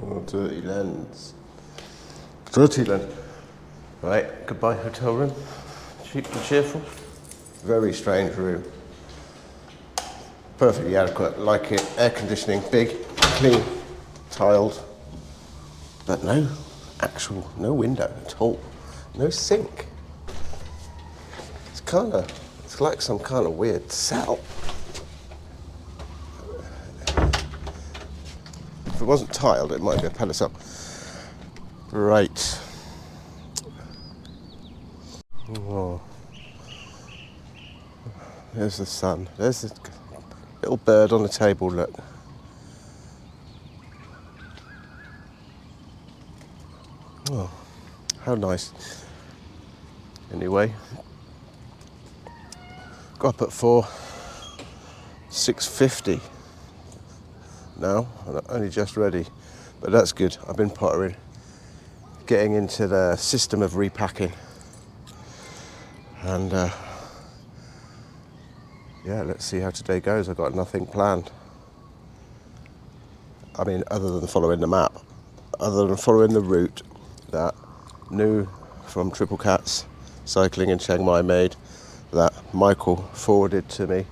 Oh, dirty lens. Dirty lens. Right, goodbye hotel room. Cheap and cheerful. Very strange room. Perfectly adequate, like it. Air conditioning, big, clean, tiled. But no window at all. No sink. It's like some kind of weird cell. If it wasn't tiled, it might be a palace cell. Right. Oh. There's the sun. There's the little bird on the table, look. Oh, how nice. Anyway, got up at 6:50 now, and I'm only just ready, but that's good. I've been pottering, getting into the system of repacking, and yeah, let's see how today goes. I've got nothing planned. I mean, other than following the map, other than following the route that New from Triple Cats Cycling in Chiang made, that Michael forwarded to me.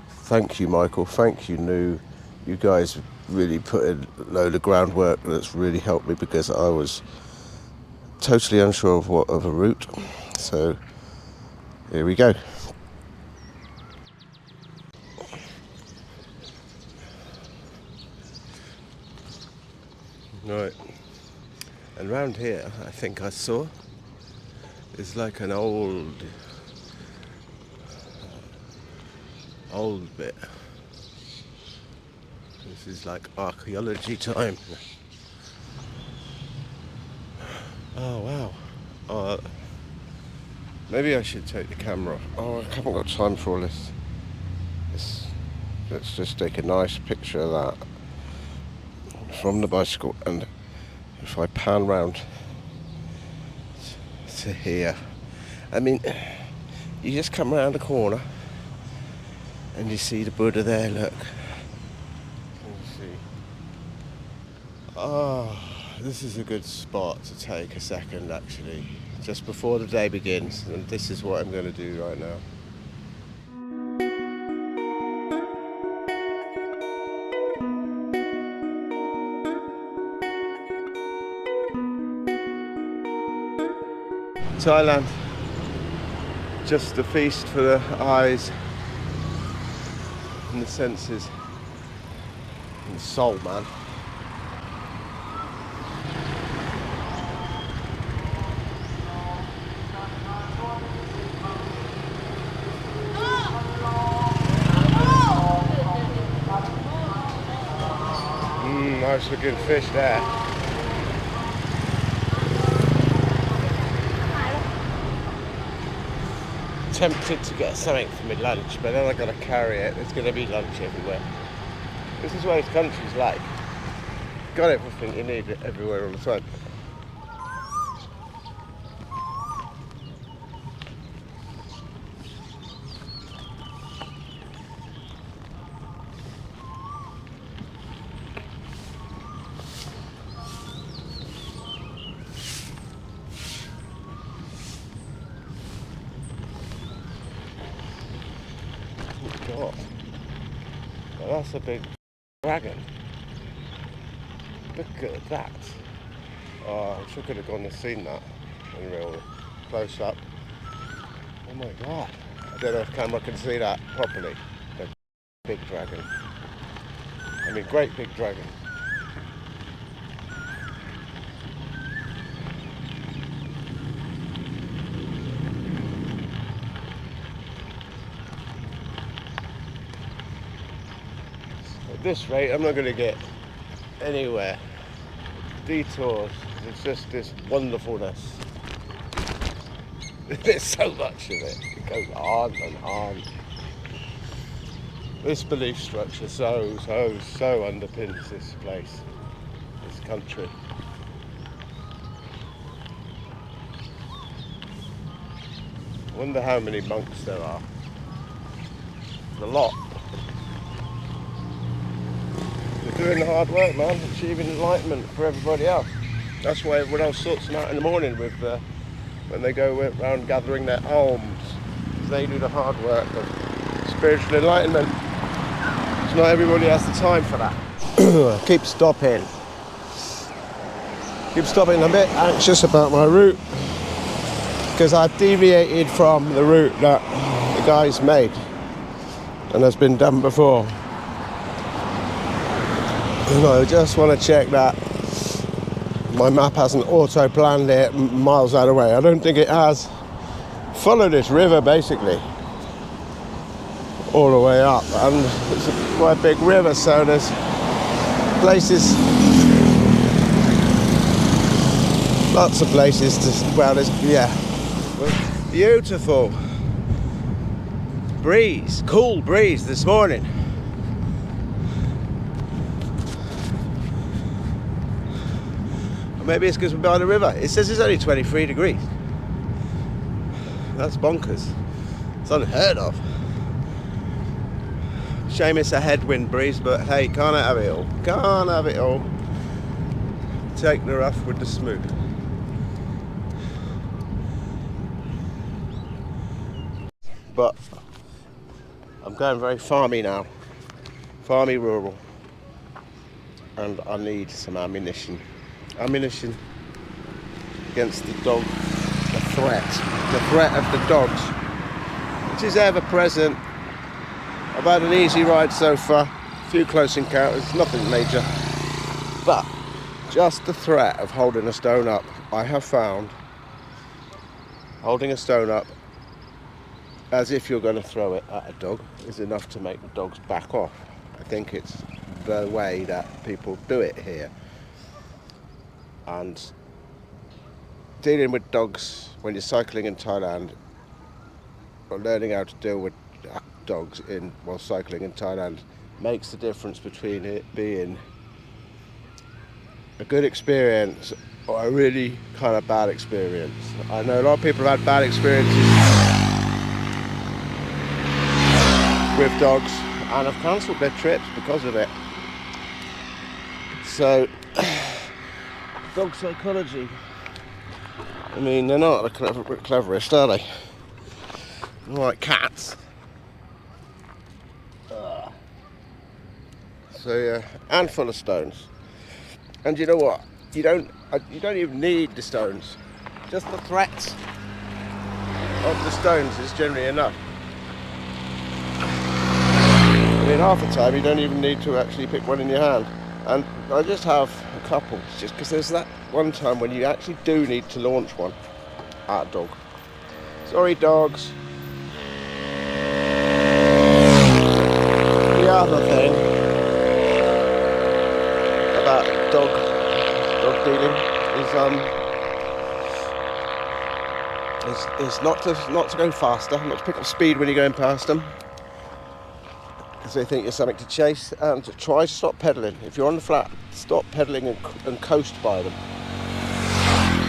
Thank you, Michael. Thank you, New. You guys really put in a load of groundwork that's really helped me, because I was totally unsure of a route. So here we go. Right. And round here, I think I saw, is like an old bit. This is like archaeology time. Oh wow. Maybe I should take the camera. Oh, I haven't got time for all this. Let's just take a nice picture of that from the bicycle, and if I pan round to here, I mean, you just come around the corner and you see the Buddha there, look. Let's see. Oh, this is a good spot to take a second, actually, just before the day begins, and this is what I'm going to do right now. Thailand, just a feast for the eyes and the senses and the soul, man. Nice looking fish there. Tempted to get something for my lunch, but then I gotta carry it. There's gonna be lunch everywhere. This is what this country's like. Got everything you need everywhere all the time. God, well, that's a big dragon. Look at that. Oh, I wish I could have gone and seen that in real close up. Oh my God. I don't know if camera can see that properly. The big dragon. I mean, great big dragon. At this rate, I'm not going to get anywhere. Detours, it's just this wonderfulness. There's so much of it. It goes on and on. This belief structure so underpins this place, this country. I wonder how many monks there are. A lot. The doing the hard work, man, achieving enlightenment for everybody else. That's why everyone else sorts them out in the morning with when they go around gathering their alms. They do the hard work of spiritual enlightenment. So not everybody has the time for that. Keep stopping. I'm a bit anxious about my route because I've deviated from the route that the guys made and has been done before. And I just want to check that my map hasn't auto-planned it miles out of the way. I don't think it has. Follow this river basically all the way up, and it's quite a big river, so there's places, lots of places to, well, there's, yeah, beautiful breeze, cool breeze this morning. Maybe it's because we're by the river. It says it's only 23 degrees. That's bonkers. It's unheard of. Shame it's a headwind breeze, but hey, can't have it all. Can't have it all. Take the rough with the smooth. But I'm going very farmy now. Farmy rural. And I need some ammunition against the dog, the threat of the dogs, which is ever present. I've had an easy ride so far, a few close encounters, nothing major, but just the threat of holding a stone up. I have found holding a stone up as if you're going to throw it at a dog is enough to make the dogs back off. I think it's the way that people do it here. And dealing with dogs when you're cycling in Thailand, or learning how to deal with dogs while cycling in Thailand, makes the difference between it being a good experience or a really kind of bad experience. I know a lot of people have had bad experiences with dogs and have cancelled their trips because of it. So dog psychology, I mean, they're not the cleverest, are they? They're like cats. So yeah, and full of stones. And you know what? You don't even need the stones. Just the threat of the stones is generally enough. I mean, half the time you don't even need to actually pick one in your hand. And I just have a couple, just because there's that one time when you actually do need to launch one at a dog. Sorry, dogs. The other thing about dog dealing is not to go faster, not to pick up speed when you're going past them, because they think you're something to chase, and to try to stop pedalling. If you're on the flat, stop pedalling and coast by them.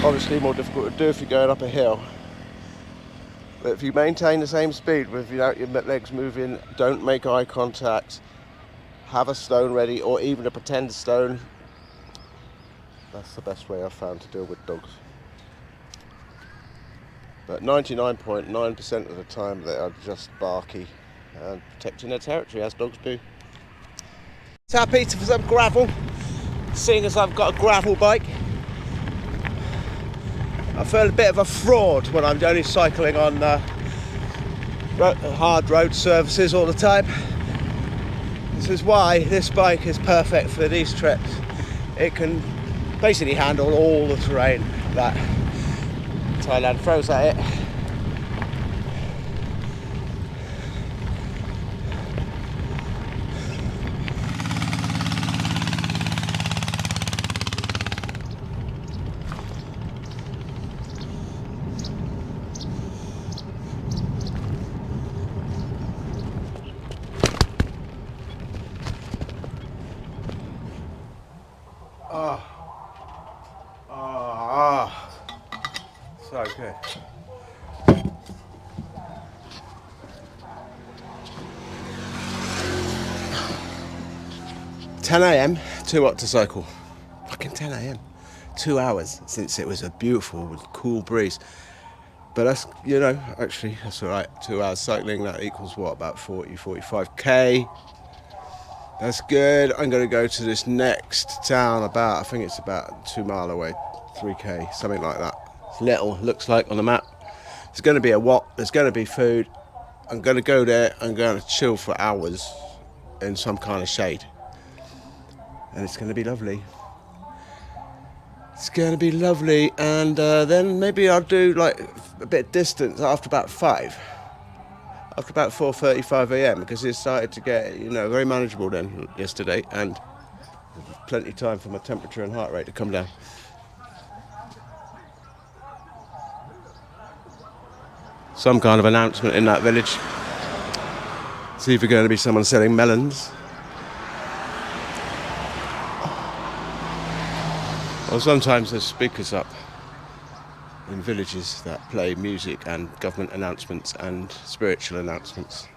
Obviously more difficult to do if you're going up a hill. But if you maintain the same speed without your legs moving, don't make eye contact, have a stone ready or even a pretend stone, that's the best way I've found to deal with dogs. But 99.9% of the time they are just barky and protecting their territory, as dogs do. So happy for some gravel, seeing as I've got a gravel bike. I feel a bit of a fraud when I'm only cycling on hard road surfaces all the time. This is why this bike is perfect for these trips. It can basically handle all the terrain that Thailand throws at it. So good. 10 a.m, too hot to cycle. Fucking 10 a.m. 2 hours since it was a beautiful, cool breeze. But that's, actually, that's all right. 2 hours cycling, that equals what, about 45k. That's good. I'm going to go to this next town I think it's about 2 mile away, 3k, something like that. It's little, looks like on the map. There's going to be a what, there's going to be food. I'm going to go there, I'm going to chill for hours in some kind of shade. And it's going to be lovely. It's going to be lovely, and then maybe I'll do like a bit of distance after about 5. After about 4:35 a.m. because it started to get, very manageable then yesterday, and plenty of time for my temperature and heart rate to come down. Some kind of announcement in that village. See if you're going to be someone selling melons. Well, sometimes there's speakers up in villages that play music and government announcements and spiritual announcements.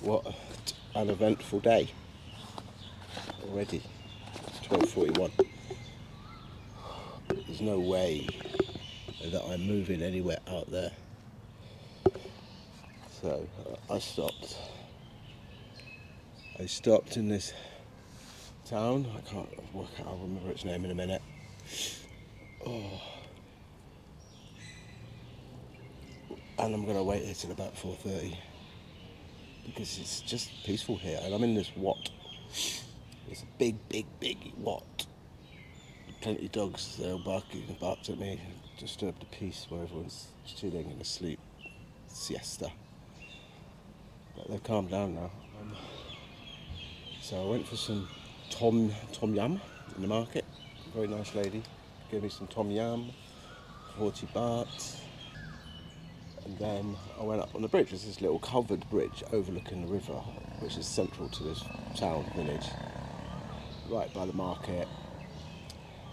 What an eventful day already. It's 12:41. There's no way that I'm moving anywhere out there. So I stopped. I stopped in this town. I'll remember its name in a minute. And I'm going to wait here till about 4:30 because it's just peaceful here. And I'm in this what? It's a big what? Plenty of dogs, they're barked at me, disturbed the peace where everyone's chilling and asleep. Siesta. But they've calmed down now. So I went for some tom yum in the market. A very nice lady gave me some tom yum, 40 baht. And then I went up on the bridge. There's this little covered bridge overlooking the river, which is central to this town village, right by the market.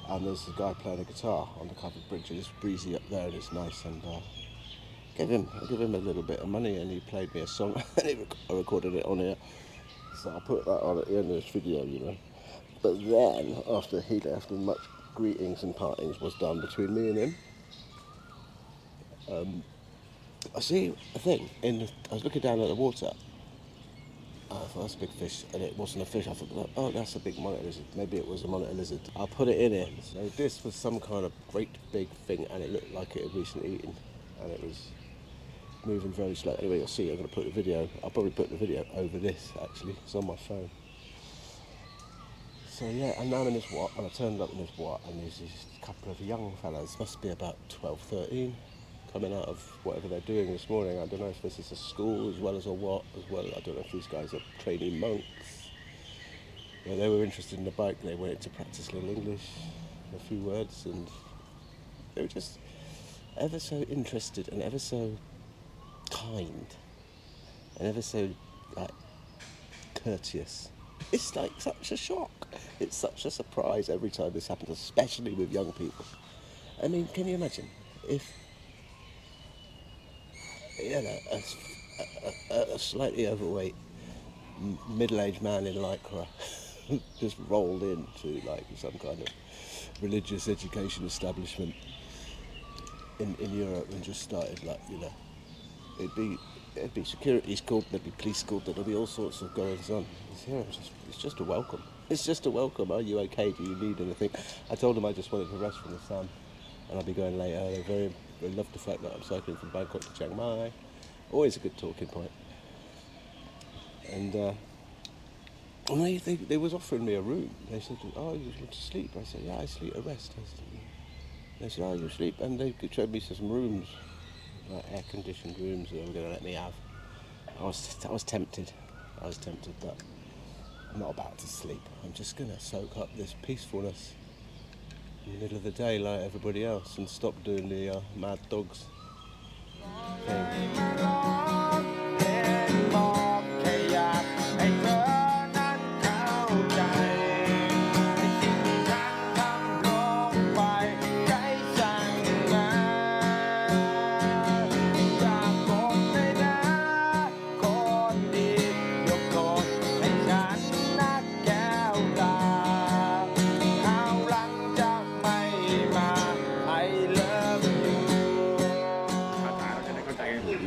And there's a guy playing a guitar on the covered bridge, and it's breezy up there and it's nice. And I gave him a little bit of money, and he played me a song, and I recorded it on here. So I'll put that on at the end of this video, But then, after he left and much greetings and partings was done between me and him, I see a thing. I was looking down at the water. I thought that's a big fish, and it wasn't a fish. I thought, oh, that's a big monitor lizard. Maybe it was a monitor lizard. I'll put it in here. So this was some kind of great big thing, and it looked like it had recently eaten, and it was moving very slow. Anyway, you'll see. I'll probably put the video over this. Actually, it's on my phone. So yeah, and now I'm in this what, and I turned up in this what, and there's this couple of young fellas, must be about 12, 13, coming out of whatever they're doing this morning. I don't know if this is a school as well as a what, I don't know if these guys are trainee monks. Yeah, they were interested in the bike, they wanted to practice little English, a few words, and they were just ever so interested and ever so kind, and ever so, courteous. It's like such a shock. It's such a surprise every time this happens, especially with young people. I mean, can you imagine if a slightly overweight, middle-aged man in lycra just rolled into like some kind of religious education establishment in Europe and just started it'd be security's called, there'd be police called, there'd be all sorts of goings on. It's just a welcome. It's just a welcome. Are you okay? Do you need anything? I told them I just wanted to rest from the sun, and I'll be going later. They love the fact that I'm cycling from Bangkok to Chiang Mai, Always a good talking point. And they was offering me a room. They said, "Oh, you want to sleep?" I said, "Yeah, I sleep a rest." I said, "Yeah." They said, "Oh, you sleep," and they showed me some rooms, like air-conditioned rooms that they were going to let me have. I was tempted, but I'm not about to sleep. I'm just going to soak up this peacefulness in the middle of the day like everybody else and stop doing the mad dogs thing.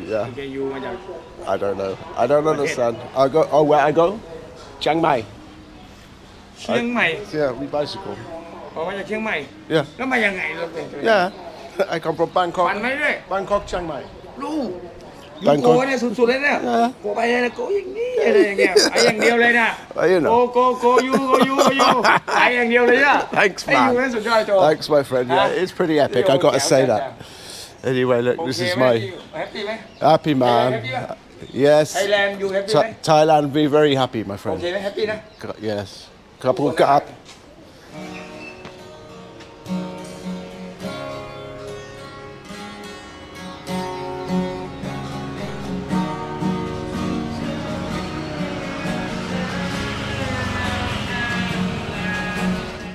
Yeah. I don't know. I don't understand. I go. Oh, where I go? Chiang Mai. เชียงใหม่ Yeah, we bicycle. ออกมาจากเชียงใหม่ Yeah. แล้วมายังไงรถเป็น Yeah. I come from Bangkok. ปั่นไหมด้วย Bangkok, Chiang Mai. ลูกยูโกเนี่ยสุดๆเลยเนี่ยโกไปเลยนะโกอย่างนี้อะไรอย่างเงี้ยไปอย่างเดียวเลยนะ You know. โกยูไปอย่างเดียวเลยเนี่ย Thanks, ไอ้ยูนั่น man. สุดยอดโจ Thanks, my friend. Yeah, it's pretty epic. I got to say that. Anyway, look, this is แฮ my ปปี้ไหม happy man. Yes. ไทยแลนด์ยูแฮปปี้ไหม Thailand, be very happy, my โอ friend. เคไหมแฮปปี้นะ Yes. Couple got up.